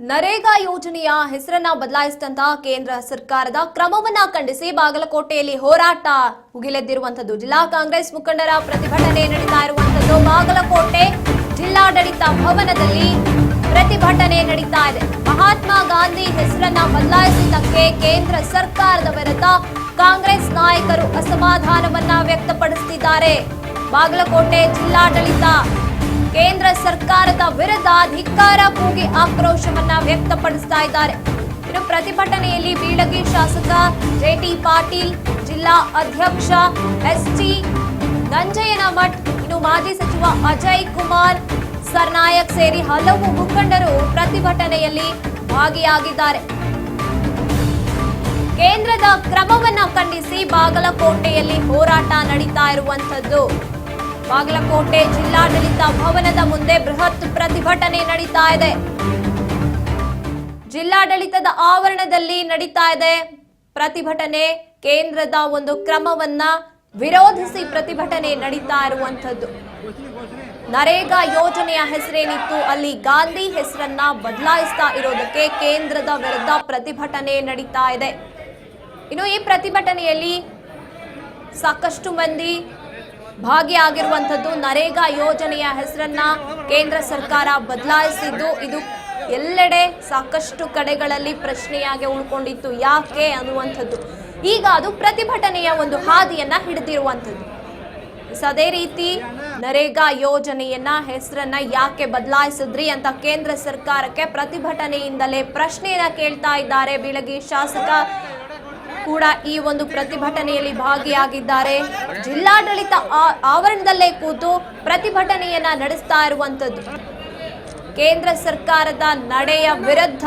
ನರೇಗಾ ಯೋಜನೆಯ ಹೆಸರನ್ನ ಬದಲಾಯಿಸಿದಂತಹ ಕೇಂದ್ರ ಸರ್ಕಾರದ ಕ್ರಮವನ್ನ ಖಂಡಿಸಿ ಬಾಗಲಕೋಟೆಯಲ್ಲಿ ಹೋರಾಟ ಮುಗಿಲೆದ್ದಿರುವಂತದ್ದು. ಜಿಲ್ಲಾ ಕಾಂಗ್ರೆಸ್ ಮುಖಂಡರ ಪ್ರತಿಭಟನೆ ನಡೀತಾ ಇರುವಂತದ್ದು. ಬಾಗಲಕೋಟೆ ಜಿಲ್ಲಾಡಳಿತ ಭವನದಲ್ಲಿ ಪ್ರತಿಭಟನೆ ನಡೀತಾ ಇದೆ. ಮಹಾತ್ಮ ಗಾಂಧಿ ಹೆಸರನ್ನ ಬದಲಾಯಿಸಿದ್ದಕ್ಕೆ ಕೇಂದ್ರ ಸರ್ಕಾರದ ವಿರುದ್ಧ ಕಾಂಗ್ರೆಸ್ ನಾಯಕರು ಅಸಮಾಧಾನವನ್ನ ವ್ಯಕ್ತಪಡಿಸುತ್ತಿದ್ದಾರೆ. ಬಾಗಲಕೋಟೆ ಜಿಲ್ಲಾಡಳಿತ ಕೇಂದ್ರ ಸರ್ಕಾರದ ವಿರುದ್ಧ ಧಿಕ್ಕಾರ ಕೂಗಿ ಆಕ್ರೋಶವನ್ನ ವ್ಯಕ್ತಪಡಿಸ್ತಾ ಇದ್ದಾರೆ. ಇನ್ನು ಪ್ರತಿಭಟನೆಯಲ್ಲಿ ಬೀಳಗಿ ಶಾಸಕ ಜೆಟಿ ಪಾಟೀಲ್, ಜಿಲ್ಲಾ ಅಧ್ಯಕ್ಷ ಎಸ್ಟಿ ನಂಜಯ್ಯನಮಠ್, ಇನ್ನು ಮಾಜಿ ಸಚಿವ ಅಜಯ್ ಕುಮಾರ್ ಸರ್ನಾಯಕ್ ಸೇರಿ ಹಲವು ಮುಖಂಡರು ಪ್ರತಿಭಟನೆಯಲ್ಲಿ ಭಾಗಿಯಾಗಿದ್ದಾರೆ. ಕೇಂದ್ರದ ಕ್ರಮವನ್ನ ಖಂಡಿಸಿ ಬಾಗಲಕೋಟೆಯಲ್ಲಿ ಹೋರಾಟ ನಡೀತಾ ಇರುವಂತದ್ದು. ಬಾಗಲಕೋಟೆ ಜಿಲ್ಲಾಡಳಿತ ಭವನದ ಮುಂದೆ ಬೃಹತ್ ಪ್ರತಿಭಟನೆ ನಡೀತಾ ಇದೆ. ಜಿಲ್ಲಾಡಳಿತದ ಆವರಣದಲ್ಲಿ ನಡೀತಾ ಇದೆ ಪ್ರತಿಭಟನೆ. ಕೇಂದ್ರದ ಒಂದು ಕ್ರಮವನ್ನ ವಿರೋಧಿಸಿ ಪ್ರತಿಭಟನೆ ನಡೀತಾ ಇರುವಂತದ್ದು. ನರೇಗಾ ಯೋಜನೆಯ ಹೆಸರೇನಿತ್ತು ಅಲ್ಲಿ ಗಾಂಧಿ ಹೆಸರನ್ನ ಬದಲಾಯಿಸ್ತಾ ಇರೋದಕ್ಕೆ ಕೇಂದ್ರದ ವಿರುದ್ಧ ಪ್ರತಿಭಟನೆ ನಡೀತಾ ಇದೆ. ಇನ್ನು ಈ ಪ್ರತಿಭಟನೆಯಲ್ಲಿ ಸಾಕಷ್ಟು ಮಂದಿ ಭಾಗಿಯಾಗಿರುವಂತದ್ದು. ನರೇಗಾ ಯೋಜನೆಯ ಹೆಸರನ್ನ ಕೇಂದ್ರ ಸರ್ಕಾರ ಬದಲಾಯಿಸಿದ್ದು ಇದು ಎಲ್ಲೆಡೆ ಸಾಕಷ್ಟು ಕಡೆಗಳಲ್ಲಿ ಪ್ರಶ್ನೆಯಾಗಿ ಉಳ್ಕೊಂಡಿತ್ತು, ಯಾಕೆ ಅನ್ನುವಂಥದ್ದು. ಈಗ ಅದು ಪ್ರತಿಭಟನೆಯ ಒಂದು ಹಾದಿಯನ್ನ ಹಿಡಿದಿರುವಂಥದ್ದು. ಅದೇ ರೀತಿ ನರೇಗಾ ಯೋಜನೆಯನ್ನ ಹೆಸರನ್ನ ಯಾಕೆ ಬದಲಾಯಿಸಿದ್ರಿ ಅಂತ ಕೇಂದ್ರ ಸರ್ಕಾರಕ್ಕೆ ಪ್ರತಿಭಟನೆಯಿಂದಲೇ ಪ್ರಶ್ನೆಯನ್ನ ಕೇಳ್ತಾ ಇದ್ದಾರೆ. ಬೀಳಗಿ ಶಾಸಕ ಕೂಡ ಈ ಒಂದು ಪ್ರತಿಭಟನೆಯಲ್ಲಿ ಭಾಗಿಯಾಗಿದ್ದಾರೆ. ಜಿಲ್ಲಾಡಳಿತ ಆವರಣದಲ್ಲೇ ಕೂತು ಪ್ರತಿಭಟನೆಯನ್ನ ನಡೆಸ್ತಾ ಇರುವಂತದ್ದು. ಕೇಂದ್ರ ಸರ್ಕಾರದ ನಡೆಯ ವಿರುದ್ಧ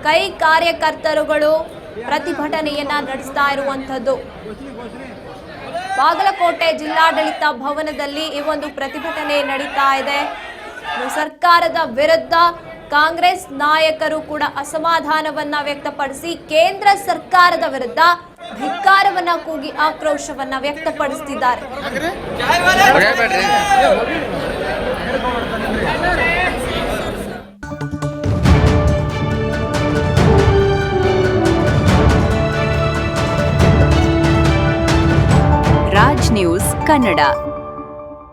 ಕೈ ಕಾರ್ಯಕರ್ತರುಗಳು ಪ್ರತಿಭಟನೆಯನ್ನ ನಡೆಸ್ತಾ ಇರುವಂತದ್ದು. ಬಾಗಲಕೋಟೆ ಜಿಲ್ಲಾಡಳಿತ ಭವನದಲ್ಲಿ ಈ ಒಂದು ಪ್ರತಿಭಟನೆ ನಡೀತಾ ಇದೆ. ಸರ್ಕಾರದ ವಿರುದ್ಧ ಕಾಂಗ್ರೆಸ್ ನಾಯಕರು ಕೂಡ ಅಸಮಾಧಾನವನ್ನ ವ್ಯಕ್ತಪಡಿಸಿ ಕೇಂದ್ರ ಸರ್ಕಾರದ ವಿರುದ್ಧ ಧಿಕ್ಕಾರವನ್ನ ಕೂಗಿ ಆಕ್ರೋಶವನ್ನ ವ್ಯಕ್ತಪಡಿಸುತ್ತಿದ್ದಾರೆ. ರಾಜ್ ನ್ಯೂಸ್ ಕನ್ನಡ.